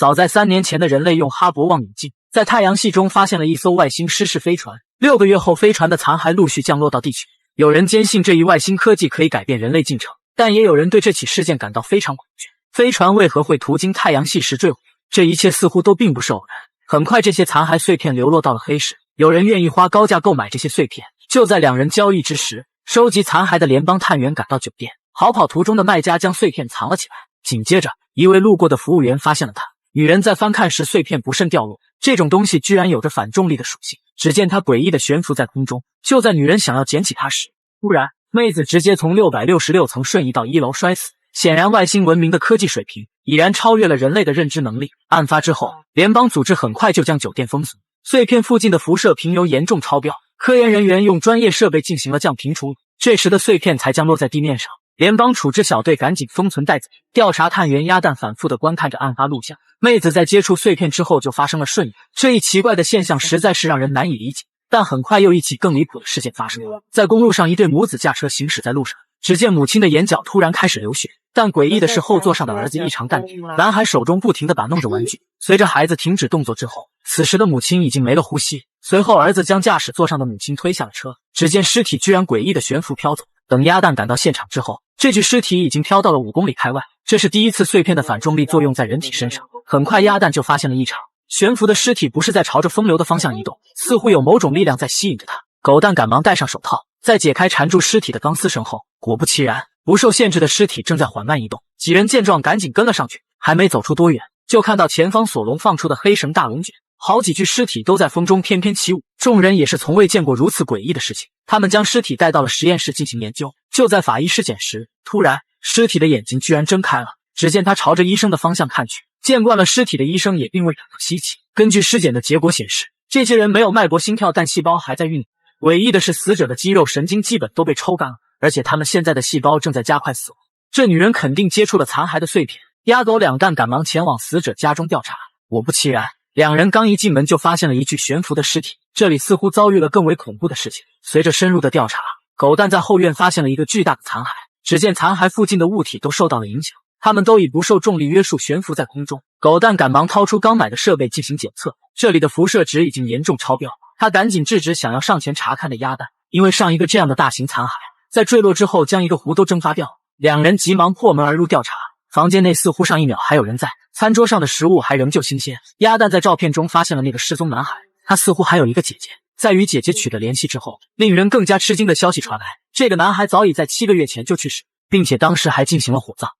早在3年前的人类用哈勃望远镜在太阳系中发现了一艘外星失事飞船，6个月后飞船的残骸陆续降落到地球。有人坚信这一外星科技可以改变人类进程，但也有人对这起事件感到非常恐惧。飞船为何会途经太阳系时坠毁？这一切似乎都并不是偶然。很快这些残骸碎片流落到了黑市，有人愿意花高价购买这些碎片。就在2人交易之时，收集残骸的联邦探员赶到酒店，逃跑途中的卖家将碎片藏了起来。紧接着一位路过的服务员发现了他，女人在翻看时碎片不慎掉落，这种东西居然有着反重力的属性，只见它诡异的悬浮在空中。就在女人想要捡起它时，突然妹子直接从666层瞬移到1楼摔死。显然外星文明的科技水平已然超越了人类的认知能力。案发之后，联邦组织很快就将酒店封锁，碎片附近的辐射频流严重超标，科研人员用专业设备进行了降频处理，这时的碎片才降落在地面上。联邦处置小队赶紧封存带走。调查探员鸭蛋反复地观看着案发录像，妹子在接触碎片之后就发生了瞬移，这一奇怪的现象实在是让人难以理解。但很快又一起更离谱的事件发生了，在公路上，一对母子驾车行驶在路上，只见母亲的眼角突然开始流血，但诡异的是后座上的儿子异常淡定，男孩手中不停地摆弄着玩具。随着孩子停止动作之后，此时的母亲已经没了呼吸。随后儿子将驾驶座上的母亲推下了车，只见尸体居然诡异的悬浮飘走。等鸭蛋赶到现场之后，这具尸体已经飘到了5公里开外，这是第一次碎片的反重力作用在人体身上。很快鸭蛋就发现了异常，悬浮的尸体不是在朝着风流的方向移动，似乎有某种力量在吸引着它。狗蛋赶忙戴上手套，在解开缠住尸体的钢丝绳后，果不其然，不受限制的尸体正在缓慢移动。几人见状赶紧跟了上去，还没走出多远，就看到前方索隆放出的黑绳大龙卷，好几具尸体都在风中翩翩起舞。众人也是从未见过如此诡异的事情，他们将尸体带到了实验室进行研究。就在法医尸检时，突然尸体的眼睛居然睁开了，只见他朝着医生的方向看去。见惯了尸体的医生也并未感到稀奇。根据尸检的结果显示，这些人没有脉搏心跳，但细胞还在运作。诡异的是，死者的肌肉神经基本都被抽干了，而且他们现在的细胞正在加快死亡。这女人肯定接触了残骸的碎片。鸭狗两蛋赶忙前往死者家中调查，果不其然，2人刚一进门就发现了一具悬浮的尸体，这里似乎遭遇了更为恐怖的事情。随着深入的调查，狗蛋在后院发现了一个巨大的残骸，只见残骸附近的物体都受到了影响，它们都以不受重力约束悬浮在空中。狗蛋赶忙掏出刚买的设备进行检测，这里的辐射值已经严重超标。他赶紧制止想要上前查看的鸭蛋，因为上一个这样的大型残骸在坠落之后将一个湖都蒸发掉。2人急忙破门而入调查，房间内似乎上一秒还有人在，餐桌上的食物还仍旧新鲜。鸭蛋在照片中发现了那个失踪男孩，他似乎还有一个姐姐。在与姐姐取得联系之后，令人更加吃惊的消息传来，这个男孩早已在7个月前就去世，并且当时还进行了火葬。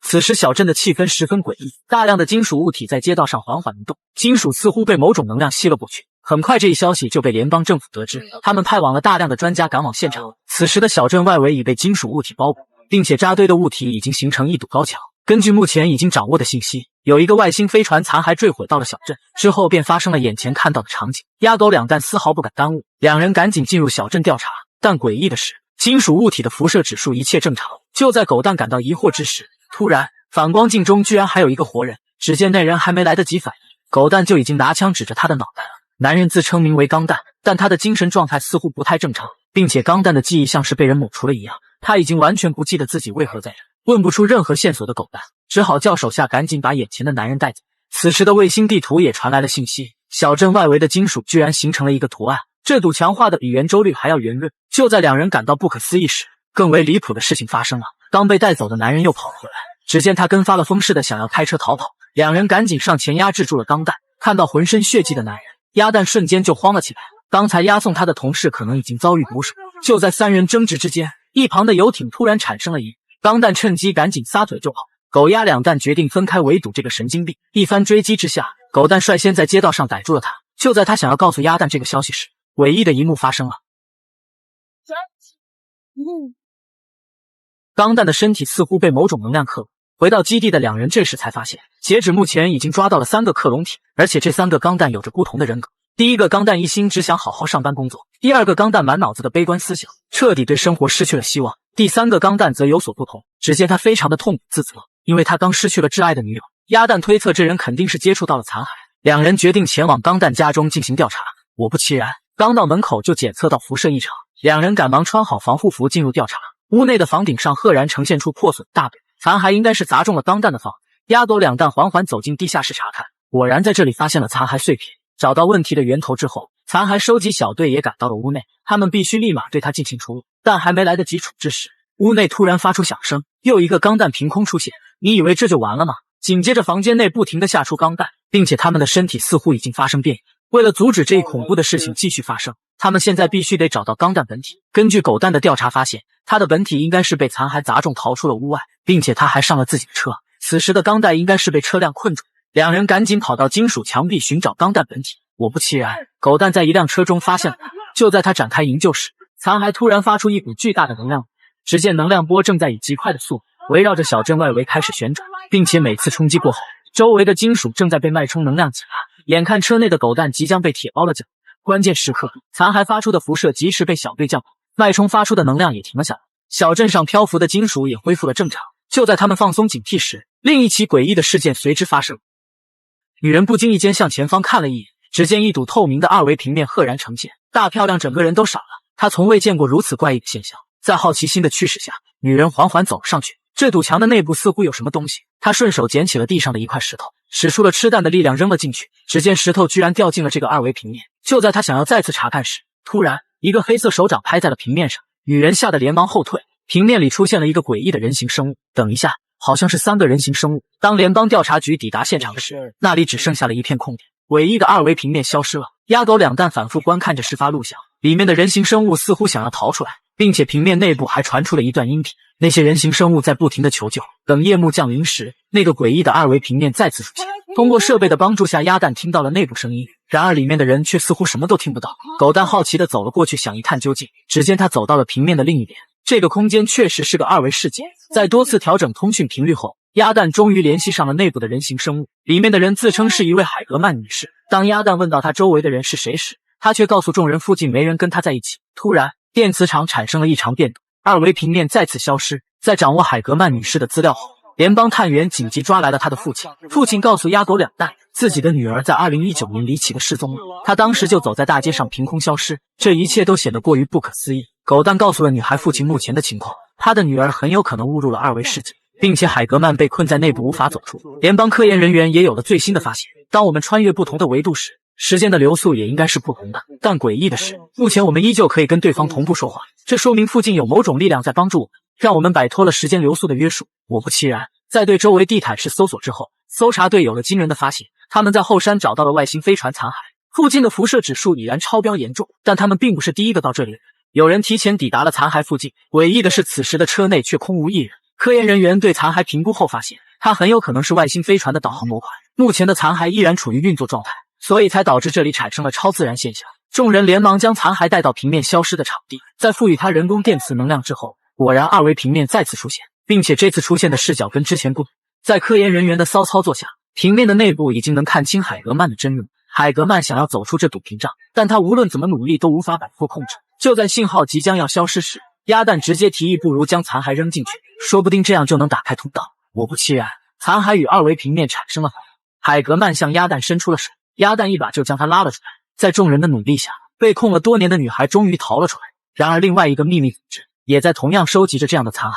此时小镇的气氛十分诡异，大量的金属物体在街道上缓缓移动，金属似乎被某种能量吸了过去。很快这一消息就被联邦政府得知，他们派往了大量的专家赶往现场。此时的小镇外围已被金属物体包裹，并且扎堆的物体已经形成一堵高墙。根据目前已经掌握的信息，有一个外星飞船残骸坠毁到了小镇，之后便发生了眼前看到的场景。鸭狗两蛋丝毫不敢耽误，2人赶紧进入小镇调查。但诡异的是，金属物体的辐射指数一切正常。就在狗蛋感到疑惑之时，突然反光镜中居然还有一个活人，只见那人还没来得及反应，狗蛋就已经拿枪指着他的脑袋了。男人自称名为钢蛋，但他的精神状态似乎不太正常，并且钢蛋的记忆像是被人抹除了一样，他已经完全不记得自己为何在这。问不出任何线索的狗蛋只好叫手下赶紧把眼前的男人带走。此时的卫星地图也传来了信息，小镇外围的金属居然形成了一个图案，这堵墙画的比圆周率还要圆润。就在2人感到不可思议时，更为离谱的事情发生了，刚被带走的男人又跑了回来，只见他跟发了疯似的想要开车逃跑。2人赶紧上前压制住了钢蛋，看到浑身血迹的男人，鸭蛋瞬间就慌了起来，刚才押送他的同事可能已经遭遇毒手。就在3人争执之间，一旁的游艇突然产生了疑，钢蛋趁机赶紧撒腿就跑，狗鸭两蛋决定分开围堵这个神经病。一番追击之下，狗蛋率先在街道上逮住了他。就在他想要告诉鸭蛋这个消息时，诡异的一幕发生了，钢蛋的身体似乎被某种能量克隆。回到基地的2人这时才发现，截止目前已经抓到了3个克隆体，而且这3个钢蛋有着不同的人格。第一个钢蛋一心只想好好上班工作，第二个钢蛋满脑子的悲观思想，彻底对生活失去了希望，第3个钢蛋则有所不同，只见他非常的痛苦自责，因为他刚失去了挚爱的女友。鸭蛋推测这人肯定是接触到了残骸，2人决定前往钢蛋家中进行调查。果不其然，刚到门口就检测到辐射异常，2人赶忙穿好防护服进入调查。屋内的房顶上赫然呈现出破损大表，残骸应该是砸中了钢弹的房子。鸭狗两蛋缓缓走进地下室查看，果然在这里发现了残骸碎片。找到问题的源头之后，残骸收集小队也赶到了屋内，他们必须立马对它进行处理。但还没来得及处置时，屋内突然发出响声，又一个钢弹凭空出现。你以为这就完了吗？紧接着房间内不停地下出钢弹，并且他们的身体似乎已经发生变异。为了阻止这一恐怖的事情继续发生，他们现在必须得找到钢弹本体。根据狗蛋的调查发现，它的本体应该是被残骸砸中逃出了屋外，并且他还上了自己的车。此时的钢弹应该是被车辆困住。两人赶紧跑到金属墙壁寻找钢弹本体。果不其然，狗蛋在一辆车中发现了他。就在他展开营救时，残骸突然发出一股巨大的能量，只见能量波正在以极快的速度围绕着小镇外围开始旋转，并且每次冲击过后，周围的金属正在被脉冲能量挤压。眼看车内的狗蛋即将被铁包了脚，关键时刻，残骸发出的辐射及时被小队降落，脉冲发出的能量也停了下来，小镇上漂浮的金属也恢复了正常。就在他们放松警惕时，另一起诡异的事件随之发生。女人不经意间向前方看了一眼，只见一堵透明的二维平面赫然呈现，大漂亮整个人都傻了，她从未见过如此怪异的现象。在好奇心的驱使下，女人缓缓走了上去。这堵墙的内部似乎有什么东西，她顺手捡起了地上的一块石头，使出了吃蛋的力量扔了进去。只见石头居然掉进了这个二维平面。就在她想要再次查看时，突然一个黑色手掌拍在了平面上，女人吓得连忙后退。平面里出现了一个诡异的人形生物。等一下，好像是3个人形生物。当联邦调查局抵达现场时，那里只剩下了一片空点，诡异的二维平面消失了。鸭狗两蛋反复观看着事发录像，里面的人形生物似乎想要逃出来，并且平面内部还传出了一段音频。那些人形生物在不停地求救。等夜幕降临时，那个诡异的二维平面再次出现。通过设备的帮助下，鸭蛋听到了内部声音，然而里面的人却似乎什么都听不到。狗蛋好奇地走了过去，想一探究竟。只见他走到了平面的另一边，这个空间确实是个二维世界。在多次调整通讯频率后，鸭蛋终于联系上了内部的人形生物。里面的人自称是一位海格曼女士。当鸭蛋问到他周围的人是谁时，他却告诉众人附近没人跟他在一起。突然，电磁场产生了异常变动，二维平面再次消失。在掌握海格曼女士的资料后，联邦探员紧急抓来了他的父亲。父亲告诉鸭狗两蛋，自己的女儿在2019年离奇的失踪了，他当时就走在大街上凭空消失，这一切都显得过于不可思议。狗蛋告诉了女孩父亲目前的情况，他的女儿很有可能误入了二维世界，并且海格曼被困在内部无法走出。联邦科研人员也有了最新的发现，当我们穿越不同的维度时，时间的流速也应该是不同的。但诡异的是，目前我们依旧可以跟对方同步说话，这说明附近有某种力量在帮助我们，让我们摆脱了时间流速的约束。果不其然，在对周围地毯式搜索之后，搜查队有了惊人的发现，他们在后山找到了外星飞船残骸，附近的辐射指数已然超标严重。但他们并不是第一个到这里的人，有人提前抵达了残骸附近。诡异的是，此时的车内却空无一人。科研人员对残骸评估后发现，它很有可能是外星飞船的导航模块。目前的残骸依然处于运作状态，所以才导致这里产生了超自然现象。众人连忙将残骸带到平面消失的场地，在赋予它人工电磁能量之后，果然二维平面再次出现，并且这次出现的视角跟之前不同。在科研人员的骚操作下，平面的内部已经能看清海格曼的真容。海格曼想要走出这堵屏障，但他无论怎么努力都无法摆脱控制。就在信号即将要消失时，鸭蛋直接提议不如将残骸扔进去，说不定这样就能打开通道。果不其然，残骸与二维平面产生了反应。海格曼向鸭蛋伸出了手，鸭蛋一把就将他拉了出来。在众人的努力下，被控了多年的女孩终于逃了出来。然而另外一个秘密组织也在同样收集着这样的残骸。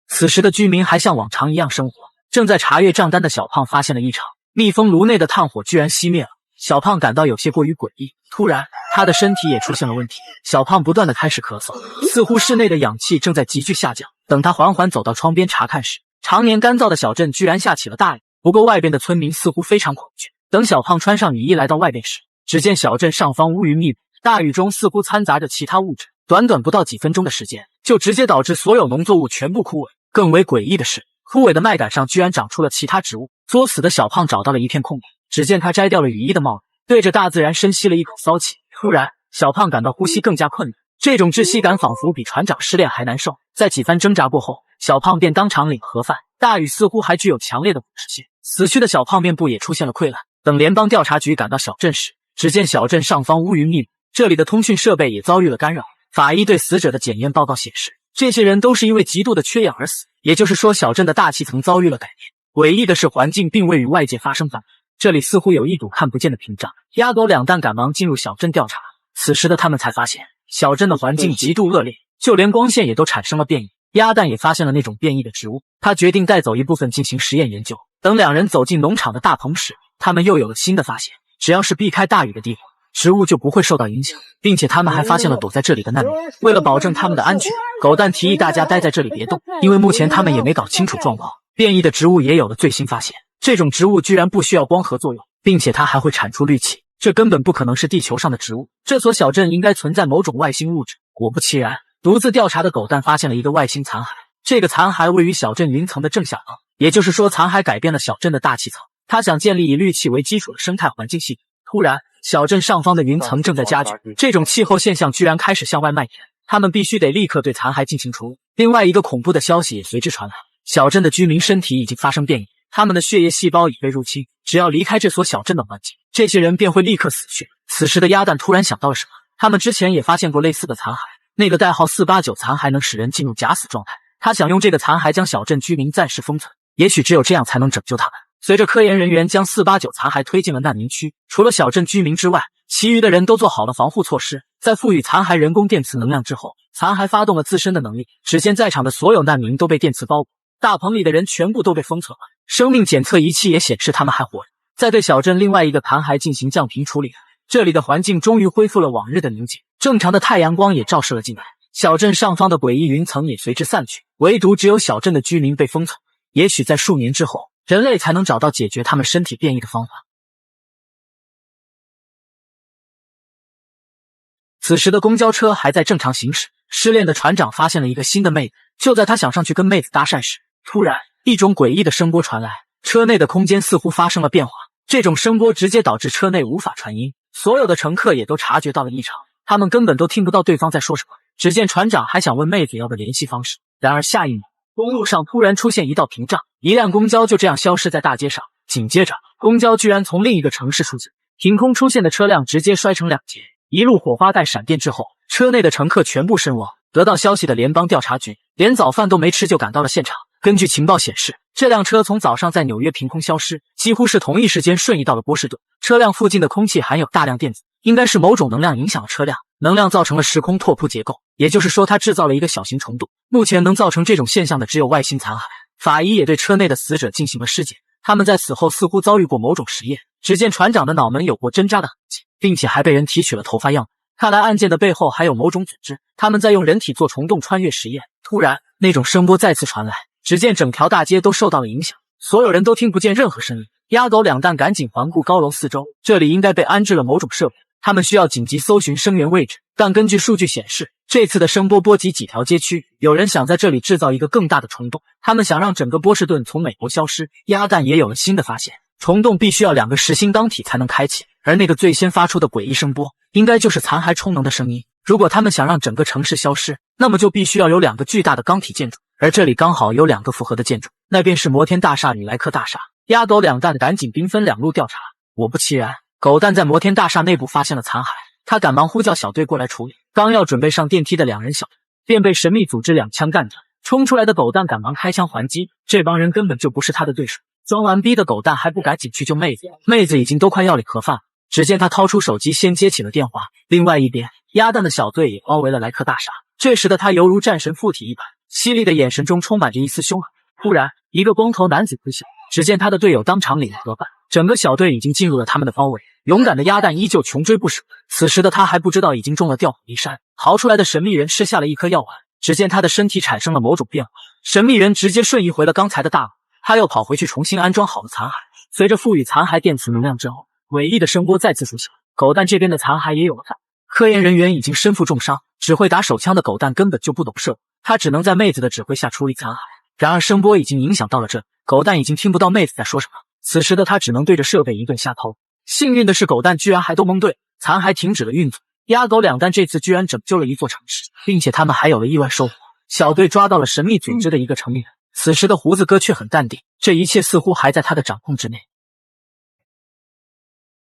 此时的居民还像往常一样生活。正在查阅账单的小胖发现了异常，密封炉内的炭火居然熄灭了。小胖感到有些过于诡异，突然他的身体也出现了问题。小胖不断地开始咳嗽，似乎室内的氧气正在急剧下降。等他缓缓走到窗边查看时，常年干燥的小镇居然下起了大雨，不过外边的村民似乎非常恐惧。等小胖穿上雨衣来到外边时，只见小镇上方乌云密布，大雨中似乎掺杂着其他物质，短短不到几分钟的时间，就直接导致所有农作物全部枯萎。更为诡异的是，枯萎的麦秆上居然长出了其他植物。作死的小胖找到了一片空地，只见他摘掉了雨衣的帽子，对着大自然深吸了一口骚气。突然，小胖感到呼吸更加困难，这种窒息感仿佛比船长失恋还难受。在几番挣扎过后，小胖便当场领盒饭。大雨似乎还具有强烈的腐蚀性，死去的小胖面部也出现了溃烂。等联邦调查局赶到小镇时，只见小镇上方乌云密布，这里的通讯设备也遭遇了干扰。法医对死者的检验报告显示，这些人都是因为极度的缺氧而死，也就是说小镇的大气层遭遇了改变。诡异的是，环境并未与外界发生反应，这里似乎有一堵看不见的屏障。鸭狗两蛋赶忙进入小镇调查，此时的他们才发现小镇的环境极度恶劣，就连光线也都产生了变异。鸭蛋也发现了那种变异的植物，他决定带走一部分进行实验研究。等两人走进农场的大棚时，他们又有了新的发现，只要是避开大雨的地方，植物就不会受到影响，并且他们还发现了躲在这里的难民。为了保证他们的安全，狗蛋提议大家待在这里别动，因为目前他们也没搞清楚状况。变异的植物也有了最新发现，这种植物居然不需要光合作用，并且它还会产出氯气，这根本不可能是地球上的植物，这所小镇应该存在某种外星物质。果不其然，独自调查的狗蛋发现了一个外星残骸，这个残骸位于小镇云层的正下方，也就是说残骸改变了小镇的大气层，他想建立以氯气为基础的生态环境系统。突然，小镇上方的云层正在加剧，这种气候现象居然开始向外蔓延，他们必须得立刻对残骸进行处理。另外一个恐怖的消息也随之传来，小镇的居民身体已经发生变异，他们的血液细胞已被入侵，只要离开这所小镇的环境，这些人便会立刻死去。此时的鸭蛋突然想到了什么，他们之前也发现过类似的残骸，那个代号489残骸能使人进入假死状态，他想用这个残骸将小镇居民暂时封存，也许只有这样才能拯救他们。随着科研人员将489残骸推进了难民区，除了小镇居民之外，其余的人都做好了防护措施。在赋予残骸人工电磁能量之后，残骸发动了自身的能力，只见在场的所有难民都被电磁包裹，大棚里的人全部都被封存了，生命检测仪器也显示他们还活着。在对小镇另外一个残骸进行降频处理，这里的环境终于恢复了往日的宁静，正常的太阳光也照射了进来，小镇上方的诡异云层也随之散去，唯独只有小镇的居民被封存。也许在数年之后，人类才能找到解决他们身体变异的方法。此时的公交车还在正常行驶，失恋的船长发现了一个新的妹子，就在他想上去跟妹子搭讪时，突然一种诡异的声波传来，车内的空间似乎发生了变化，这种声波直接导致车内无法传音，所有的乘客也都察觉到了异常，他们根本都听不到对方在说什么。只见船长还想问妹子要个联系方式，然而下一秒公路上突然出现一道屏障，一辆公交就这样消失在大街上，紧接着公交居然从另一个城市出现，凭空出现的车辆直接摔成两截，一路火花带闪电之后，车内的乘客全部身亡。得到消息的联邦调查局连早饭都没吃就赶到了现场，根据情报显示，这辆车从早上在纽约凭空消失，几乎是同一时间瞬移到了波士顿。车辆附近的空气含有大量电子，应该是某种能量影响了车辆，能量造成了时空拓扑结构，也就是说它制造了一个小型虫洞。目前能造成这种现象的只有外星残骸。法医也对车内的死者进行了尸检，他们在死后似乎遭遇过某种实验，只见船长的脑门有过针扎的痕迹，并且还被人提取了头发样本。看来案件的背后还有某种组织，他们在用人体做虫洞穿越实验。突然，那种声波再次传来，只见整条大街都受到了影响，所有人都听不见任何声音。鸭狗两蛋赶紧环顾高楼四周，这里应该被安置了某种设备，他们需要紧急搜寻声源位置。但根据数据显示，这次的声波波及几条街区，有人想在这里制造一个更大的虫洞，他们想让整个波士顿从美国消失。鸭蛋也有了新的发现，虫洞必须要2个实心钢体才能开启，而那个最先发出的诡异声波应该就是残骸充能的声音。如果他们想让整个城市消失，那么就必须要有2个巨大的钢体建筑，而这里刚好有2个符合的建筑，那便是摩天大厦与莱克大厦。鸭狗两蛋赶紧兵分2路调查，果不其然，狗蛋在摩天大厦内部发现了残骸，他赶忙呼叫小队过来处理，刚要准备上电梯的2人小队便被神秘组织2枪干掉，冲出来的狗蛋赶忙开枪还击，这帮人根本就不是他的对手。装完逼的狗蛋还不赶紧去救妹子，妹子已经都快要领盒饭了。只见他掏出手机先接起了电话，另外一边鸭蛋的小队也包围了莱克大厦，这时的他犹如战神附体一般，犀利的眼神中充满着一丝凶狠。突然一个光头男子挥手，只见他的队友当场领了盒饭，整个小队已经进入了他们的包围，勇敢的鸭蛋依旧穷追不舍。此时的他还不知道已经中了调虎离山，逃出来的神秘人吃下了一颗药丸，只见他的身体产生了某种变化，神秘人直接瞬移回了刚才的大楼，他又跑回去重新安装好了残骸。随着赋予残骸电磁能量之后，诡异的声波再次出现，狗蛋这边的残骸也有了反应。科研人员已经身负重伤，只会打手枪的狗蛋根本就不懂射，他只能在妹子的指挥下处理残骸。然而声波已经影响到了这，狗蛋已经听不到妹子在说什么，此时的他只能对着设备一顿瞎掏。幸运的是狗蛋居然还都蒙对，残骸停止了运作。鸭狗两蛋这次居然拯救了一座城市，并且他们还有了意外收获。小队抓到了神秘组织的一个成员，此时的胡子哥却很淡定，这一切似乎还在他的掌控之内。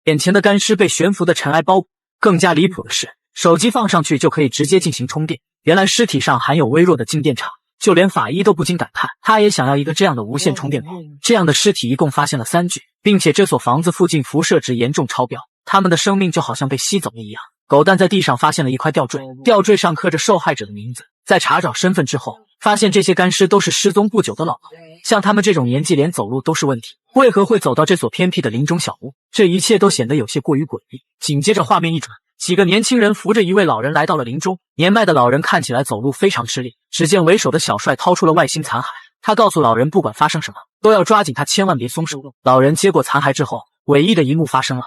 眼前的干尸被悬浮的尘埃包裹，更加离谱的是，手机放上去就可以直接进行充电。原来尸体上含有微弱的静电场，就连法医都不禁感叹，他也想要一个这样的无线充电宝。这样的尸体一共发现了3具，并且这所房子附近辐射值严重超标，他们的生命就好像被吸走了一样。狗蛋在地上发现了一块吊坠，吊坠上刻着受害者的名字，在查找身份之后，发现这些干尸都是失踪不久的老老人，像他们这种年纪连走路都是问题，为何会走到这所偏僻的林中小屋？这一切都显得有些过于诡异。紧接着画面一转，几个年轻人扶着一位老人来到了林中，年迈的老人看起来走路非常吃力。只见为首的小帅掏出了外星残骸，他告诉老人，不管发生什么，都要抓紧他，千万别松手。老人接过残骸之后，诡异的一幕发生了。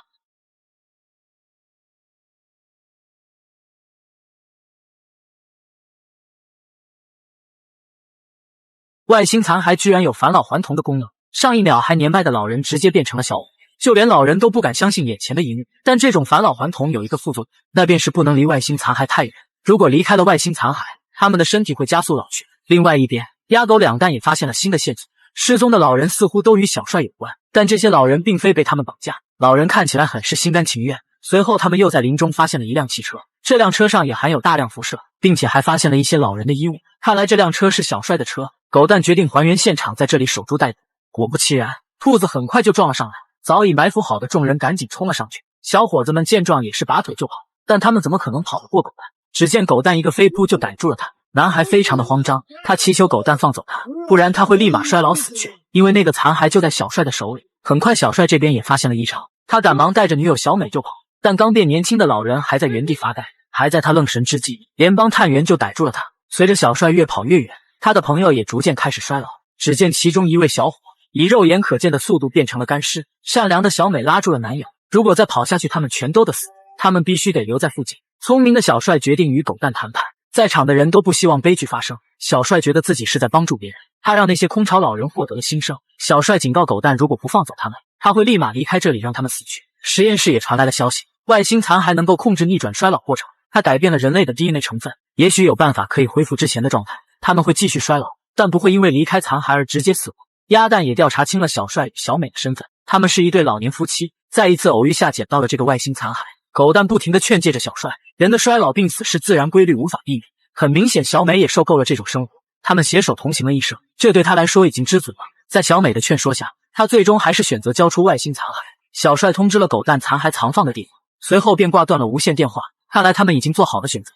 外星残骸居然有返老还童的功能，上一秒还年迈的老人直接变成了小伙，就连老人都不敢相信眼前的一幕。但这种返老还童有一个副作用，那便是不能离外星残骸太远，如果离开了外星残骸，他们的身体会加速老去。另外一边，鸭狗两蛋也发现了新的线索，失踪的老人似乎都与小帅有关，但这些老人并非被他们绑架，老人看起来很是心甘情愿。随后他们又在林中发现了一辆汽车，这辆车上也含有大量辐射，并且还发现了一些老人的衣物，看来这辆车是小帅的车。狗蛋决定还原现场，在这里守株待兔。果不其然，兔子很快就撞了上来，早已埋伏好的众人赶紧冲了上去。小伙子们见状也是拔腿就跑，但他们怎么可能跑得过狗蛋？只见狗蛋一个飞扑就逮住了他，男孩非常的慌张，他祈求狗蛋放走他，不然他会立马衰老死去，因为那个残骸就在小帅的手里。很快小帅这边也发现了异常，他赶忙带着女友小美就跑，但刚变年轻的老人还在原地发呆。还在他愣神之际，联邦探员就逮住了他。随着小帅越跑越远，他的朋友也逐渐开始衰老，只见其中一位小伙以肉眼可见的速度变成了干尸。善良的小美拉住了男友，如果再跑下去，他们全都得死，他们必须得留在附近。聪明的小帅决定与狗蛋谈判，在场的人都不希望悲剧发生，小帅觉得自己是在帮助别人，他让那些空巢老人获得了新生。小帅警告狗蛋，如果不放走他们，他会立马离开这里，让他们死去。实验室也传来了消息，外星残骸能够控制逆转衰老过程，它改变了人类的 DNA 成分，也许有办法可以恢复之前的状态。他们会继续衰老，但不会因为离开残骸而直接死亡。鸭蛋也调查清了小帅与小美的身份，他们是一对老年夫妻，在一次偶遇下捡到了这个外星残骸。狗蛋不停地劝诫着小帅，人的衰老病死是自然规律，无法避免。很明显，小美也受够了这种生活，他们携手同行了一生，这对他来说已经知足了。在小美的劝说下，他最终还是选择交出外星残骸。小帅通知了狗蛋残骸藏放的地方，随后便挂断了无线电话。看来他们已经做好了选择。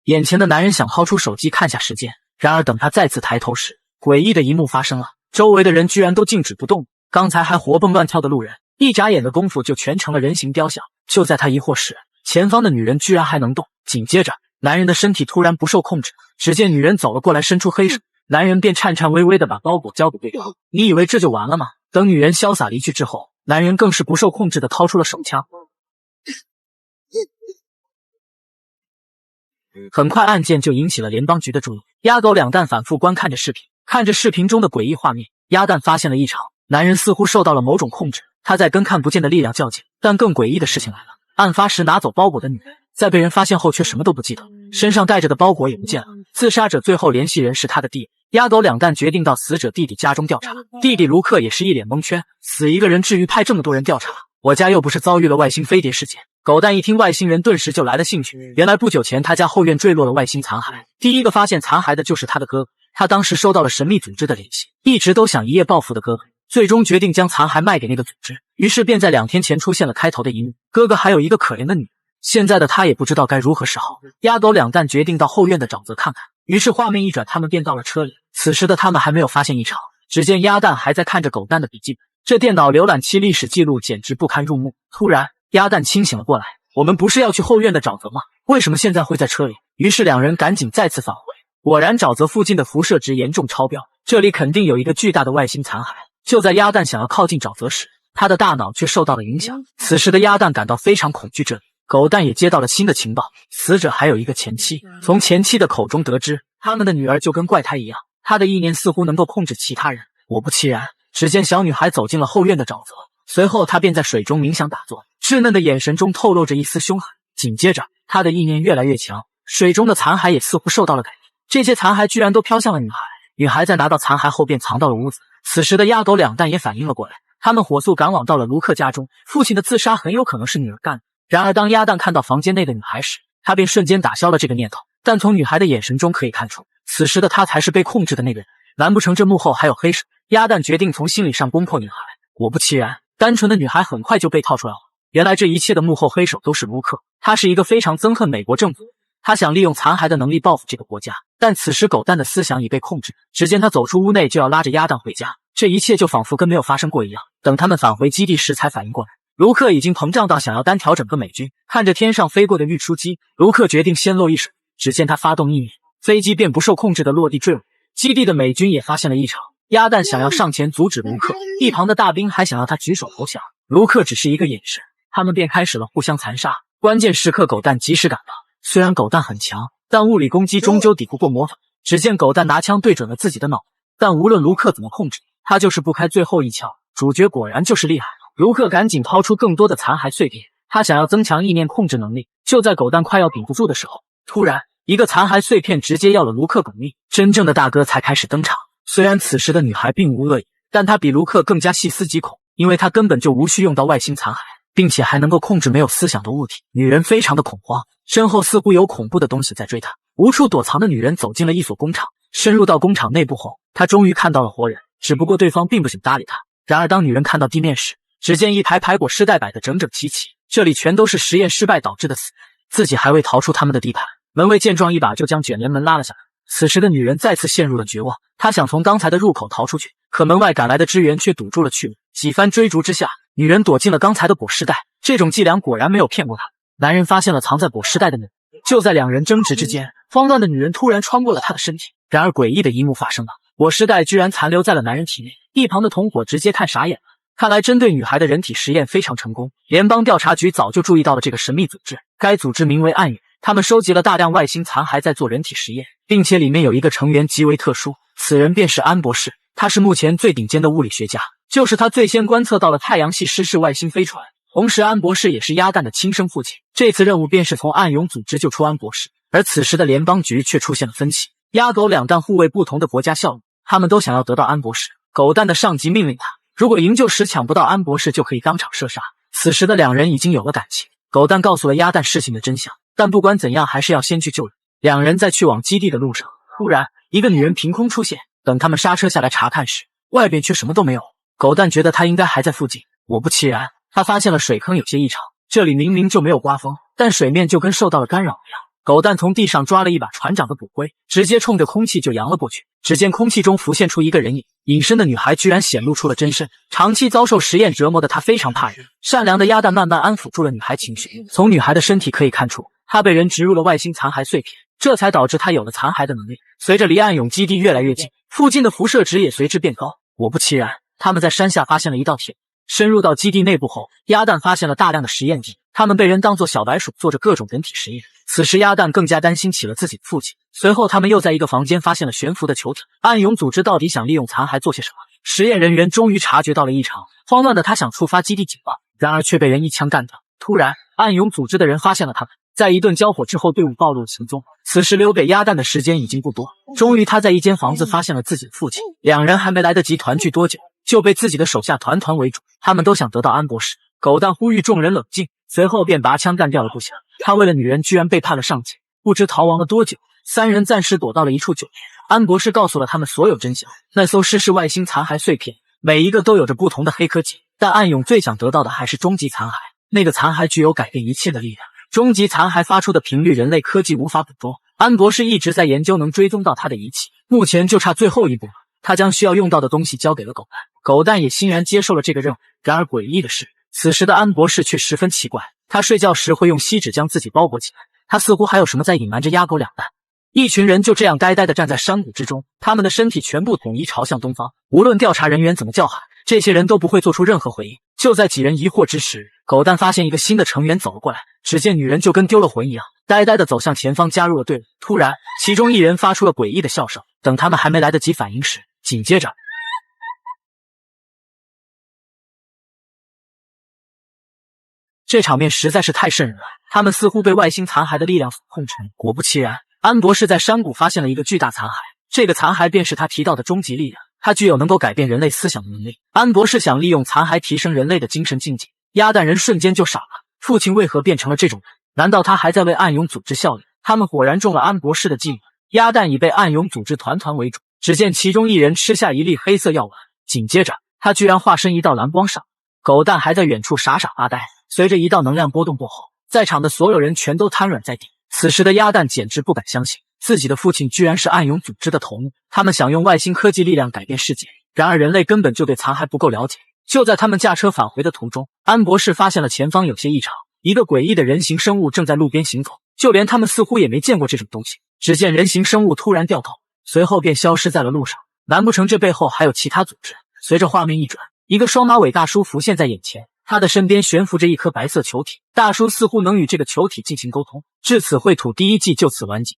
眼前的男人想掏出手机看下时间，然而等他再次抬头时，诡异的一幕发生了，周围的人居然都静止不动，刚才还活蹦乱跳的路人，一眨眼的功夫就全成了人形雕像。就在他疑惑时，前方的女人居然还能动。紧接着，男人的身体突然不受控制，只见女人走了过来，伸出黑手，男人便颤颤巍巍地把包裹交给对方。你以为这就完了吗？等女人潇洒离去之后，男人更是不受控制地掏出了手枪。很快案件就引起了联邦局的注意，鸭狗两蛋反复观看着视频，看着视频中的诡异画面，鸭蛋发现了异常，男人似乎受到了某种控制，他在跟看不见的力量较劲。但更诡异的事情来了，案发时拿走包裹的女人，在被人发现后却什么都不记得，身上带着的包裹也不见了。自杀者最后联系人是他的弟弟。鸭狗两蛋决定到死者弟弟家中调查，弟弟卢克也是一脸蒙圈，死一个人至于派这么多人调查？我家又不是遭遇了外星飞碟事件。狗蛋一听外星人，顿时就来了兴趣。原来不久前他家后院坠落了外星残骸，第一个发现残骸的就是他的哥哥。他当时收到了神秘组织的联系，一直都想一夜暴富的哥哥，最终决定将残骸卖给那个组织，于是便在2天前出现了开头的一幕。哥哥还有一个可怜的女儿，现在的他也不知道该如何是好。鸭狗两蛋决定到后院的沼泽看看，于是画面一转，他们便到了车里。此时的他们还没有发现异常，只见鸭蛋还在看着狗蛋的笔记本，这电脑浏览器历史记录简直不堪入目。突然鸭蛋清醒了过来，我们不是要去后院的沼泽吗？为什么现在会在车里？于是两人赶紧再次返回，果然沼泽附近的辐射值严重超标，这里肯定有一个巨大的外星残骸。就在鸭蛋想要靠近沼泽时，他的大脑却受到了影响。此时的鸭蛋感到非常恐惧。这里狗蛋也接到了新的情报，死者还有一个前妻。从前妻的口中得知，他们的女儿就跟怪胎一样，她的意念似乎能够控制其他人。果不其然，只见小女孩走进了后院的沼泽，随后她便在水中冥想打坐，稚嫩的眼神中透露着一丝凶狠。紧接着她的意念越来越强，水中的残骸也似乎受到了改变，这些残骸居然都飘向了女孩。女孩在拿到残骸后便藏到了屋子。此时的鸭狗两蛋也反应了过来，他们火速赶往到了卢克家中。父亲的自杀很有可能是女儿干的。然而当鸭蛋看到房间内的女孩时，他便瞬间打消了这个念头。但从女孩的眼神中可以看出，此时的他才是被控制的那个人。难不成这幕后还有黑手？鸭蛋决定从心理上攻破女孩。果不其然，单纯的女孩很快就被套出来了。原来这一切的幕后黑手都是卢克，他是一个非常憎恨美国政府，他想利用残骸的能力报复这个国家。但此时狗蛋的思想已被控制，只见他走出屋内就要拉着鸭蛋回家，这一切就仿佛跟没有发生过一样。等他们返回基地时才反应过来，卢克已经膨胀到想要单挑整个美军。看着天上飞过的运输机，卢克决定先露一手。只见他发动一拧，飞机便不受控制的落地坠落。基地的美军也发现了异常，鸭蛋想要上前阻止卢克，一旁的大兵还想要他举手投降，卢克只是一个眼神，他们便开始了互相残杀。关键时刻狗蛋及时赶到，虽然狗蛋很强，但物理攻击终究抵不过魔法。只见狗蛋拿枪对准了自己的脑袋，但无论卢克怎么控制，他就是不开最后一枪。主角果然就是厉害。卢克赶紧抛出更多的残骸碎片，他想要增强意念控制能力。就在狗蛋快要顶不住的时候，突然一个残骸碎片直接要了卢克狗命，真正的大哥才开始登场。虽然此时的女孩并无恶意，但她比卢克更加细思极恐，因为她根本就无需用到外星残骸，并且还能够控制没有思想的物体。女人非常的恐慌，身后似乎有恐怖的东西在追她。无处躲藏的女人走进了一所工厂，深入到工厂内部后，她终于看到了活人，只不过对方并不想搭理她。然而当女人看到地面时，只见一排排裹尸袋摆得整整齐齐，这里全都是实验失败导致的死人，自己还未逃出他们的地盘。门卫见状一把就将卷帘门拉了下来。此时的女人再次陷入了绝望，她想从刚才的入口逃出去，可门外赶来的支援却堵住了去路。几番追逐之下，女人躲进了刚才的裹尸袋，这种伎俩果然没有骗过她。男人发现了藏在裹尸袋的女人，就在两人争执之间，慌乱的女人突然穿过了他的身体。然而诡异的一幕发生了，裹尸袋居然残留在了男人体内，一旁的同伙直接看傻眼了。看来针对女孩的人体实验非常成功，联邦调查局早就注意到了这个神秘组织，该组织名为暗影，他们收集了大量外星残骸在做人体实验，并且里面有一个成员极为特殊，此人便是安博士，他是目前最顶尖的物理学家，就是他最先观测到了太阳系失事外星飞船。同时安博士也是鸭蛋的亲生父亲，这次任务便是从暗涌组织救出安博士。而此时的联邦局却出现了分歧，鸭狗两蛋互为不同的国家效力，他们都想要得到安博士。狗蛋的上级命令他，如果营救时抢不到安博士就可以当场射杀。此时的两人已经有了感情，狗蛋告诉了鸭蛋事情的真相，但不管怎样还是要先去救人。两人在去往基地的路上，突然一个女人凭空出现，等他们刹车下来查看时，外边却什么都没有。狗蛋觉得她应该还在附近，果不其然，他发现了水坑有些异常，这里明明就没有刮风，但水面就跟受到了干扰一样。狗蛋从地上抓了一把船长的骨灰，直接冲着空气就扬了过去。只见空气中浮现出一个人影，隐身的女孩居然显露出了真身。长期遭受实验折磨的她非常怕人，善良的鸭蛋慢慢安抚住了女孩情绪。从女孩的身体可以看出，她被人植入了外星残骸碎片，这才导致她有了残骸的能力。随着离暗涌基地越来越近，附近的辐射值也随之变高。果不其然，他们在山下发现了一道铁。深入到基地内部后，鸭蛋发现了大量的实验体，他们被人当作小白鼠做着各种人体实验。此时鸭蛋更加担心起了自己的父亲。随后他们又在一个房间发现了悬浮的球体，暗涌组织到底想利用残骸做些什么？实验人员终于察觉到了异常，慌乱的他想触发基地警报，然而却被人一枪干掉。突然暗涌组织的人发现了他们，在一顿交火之后，队伍暴露了行踪。此时留给鸭蛋的时间已经不多，终于他在一间房子发现了自己的父亲。两人还没来得及团聚多久，就被自己的手下团团围住，他们都想得到安博士。狗蛋呼吁众人冷静，随后便拔枪干掉了部下。他为了女人居然背叛了上级，不知逃亡了多久。三人暂时躲到了一处酒店，安博士告诉了他们所有真相。那艘失事外星残骸碎片，每一个都有着不同的黑科技，但暗涌最想得到的还是终极残骸。那个残骸具有改变一切的力量，终极残骸发出的频率人类科技无法捕捉。安博士一直在研究能追踪到他的仪器，目前就差最后一步了。他将需要用到的东西交给了狗蛋，狗蛋也欣然接受了这个任务。然而诡异的是，此时的安博士却十分奇怪，他睡觉时会用锡纸将自己包裹起来，他似乎还有什么在隐瞒着鸭狗两蛋。一群人就这样呆呆地站在山谷之中，他们的身体全部统一朝向东方，无论调查人员怎么叫喊，这些人都不会做出任何回应。就在几人疑惑之时，狗蛋发现一个新的成员走了过来，只见女人就跟丢了魂一样，呆呆地走向前方加入了队伍。突然其中一人发出了诡异的笑声，等他们还没来得及反应时，紧接着这场面实在是太瘆人了，他们似乎被外星残骸的力量所控制。果不其然，安博士在山谷发现了一个巨大残骸，这个残骸便是他提到的终极力量，它具有能够改变人类思想的能力。安博士想利用残骸提升人类的精神境界，鸭蛋人瞬间就傻了，父亲为何变成了这种人？难道他还在为暗涌组织效力？他们果然中了安博士的计谋，鸭蛋已被暗涌组织团团围住。只见其中一人吃下一粒黑色药丸，紧接着他居然化身一道蓝光上。狗蛋还在远处傻傻发呆。随着一道能量波动过后，在场的所有人全都瘫软在地。此时的鸭蛋简直不敢相信，自己的父亲居然是暗涌组织的头目。他们想用外星科技力量改变世界，然而人类根本就对残骸不够了解。就在他们驾车返回的途中，安博士发现了前方有些异常，一个诡异的人形生物正在路边行走，就连他们似乎也没见过这种东西。只见人形生物突然掉头，随后便消失在了路上。难不成这背后还有其他组织？随着画面一转，一个双马尾大叔浮现在眼前，他的身边悬浮着一颗白色球体，大叔似乎能与这个球体进行沟通。至此，绘土第一季就此完结。